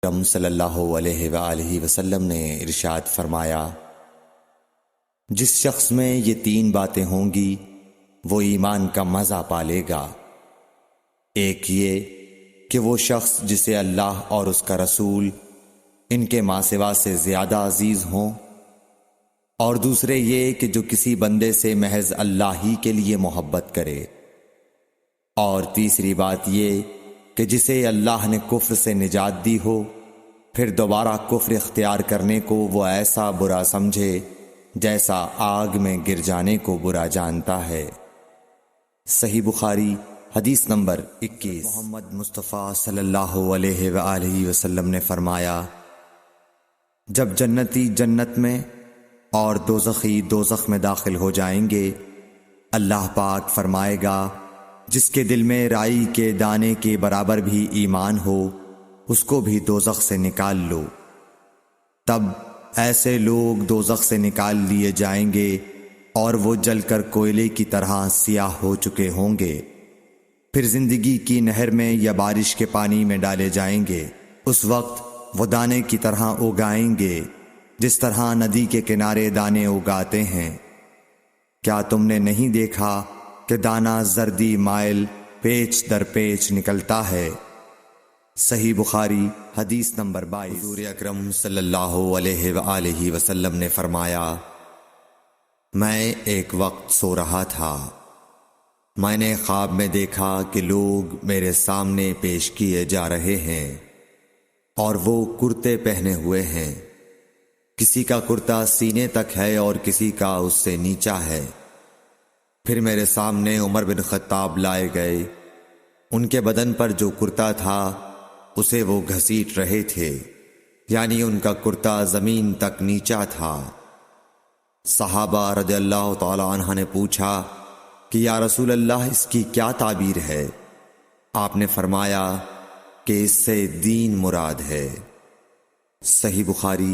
اکرم صلی اللہ علیہ وآلہ وسلم نے ارشاد فرمایا، جس شخص میں یہ 3 باتیں ہوں گی وہ ایمان کا مزہ پالے گا۔ ایک یہ کہ وہ شخص جسے اللہ اور اس کا رسول ان کے ماں سوا سے زیادہ عزیز ہوں، اور دوسرے یہ کہ جو کسی بندے سے محض اللہ ہی کے لیے محبت کرے، اور تیسری بات یہ کہ جسے اللہ نے کفر سے نجات دی ہو، پھر دوبارہ کفر اختیار کرنے کو وہ ایسا برا سمجھے جیسا آگ میں گر جانے کو برا جانتا ہے۔ صحیح بخاری حدیث نمبر 21۔ محمد مصطفیٰ صلی اللہ علیہ وآلہ وسلم نے فرمایا، جب جنتی جنت میں اور دوزخی دوزخ میں داخل ہو جائیں گے، اللہ پاک فرمائے گا، جس کے دل میں رائی کے دانے کے برابر بھی ایمان ہو اس کو بھی دوزخ سے نکال لو۔ تب ایسے لوگ دوزخ سے نکال لیے جائیں گے اور وہ جل کر کوئلے کی طرح سیاہ ہو چکے ہوں گے، پھر زندگی کی نہر میں یا بارش کے پانی میں ڈالے جائیں گے۔ اس وقت وہ دانے کی طرح اگائیں گے جس طرح ندی کے کنارے دانے اگاتے ہیں۔ کیا تم نے نہیں دیکھا کہ دانہ زردی مائل پیچ در پیچ نکلتا ہے؟ صحیح بخاری حدیث نمبر 22۔ حضور اکرم صلی اللہ علیہ وآلہ وسلم نے فرمایا، میں ایک وقت سو رہا تھا، میں نے خواب میں دیکھا کہ لوگ میرے سامنے پیش کیے جا رہے ہیں اور وہ کرتے پہنے ہوئے ہیں، کسی کا کرتا سینے تک ہے اور کسی کا اس سے نیچا ہے۔ پھر میرے سامنے عمر بن خطاب لائے گئے، ان کے بدن پر جو کرتا تھا اسے وہ گھسیٹ رہے تھے، یعنی ان کا کرتا زمین تک نیچا تھا۔ صحابہ رضی اللہ تعالی عنہ نے پوچھا کہ یا رسول اللہ اس کی کیا تعبیر ہے؟ آپ نے فرمایا کہ اس سے دین مراد ہے۔ صحیح بخاری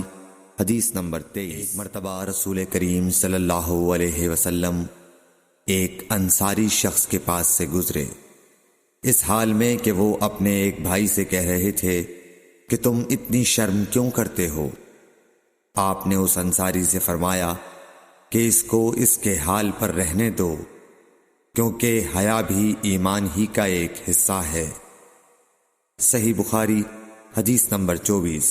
حدیث نمبر 23۔ ایک مرتبہ رسول کریم صلی اللہ علیہ وسلم ایک انصاری شخص کے پاس سے گزرے، اس حال میں کہ وہ اپنے ایک بھائی سے کہہ رہے تھے کہ تم اتنی شرم کیوں کرتے ہو؟ آپ نے اس انصاری سے فرمایا کہ اس کو اس کے حال پر رہنے دو، کیونکہ حیا بھی ایمان ہی کا ایک حصہ ہے۔ صحیح بخاری حدیث نمبر 24۔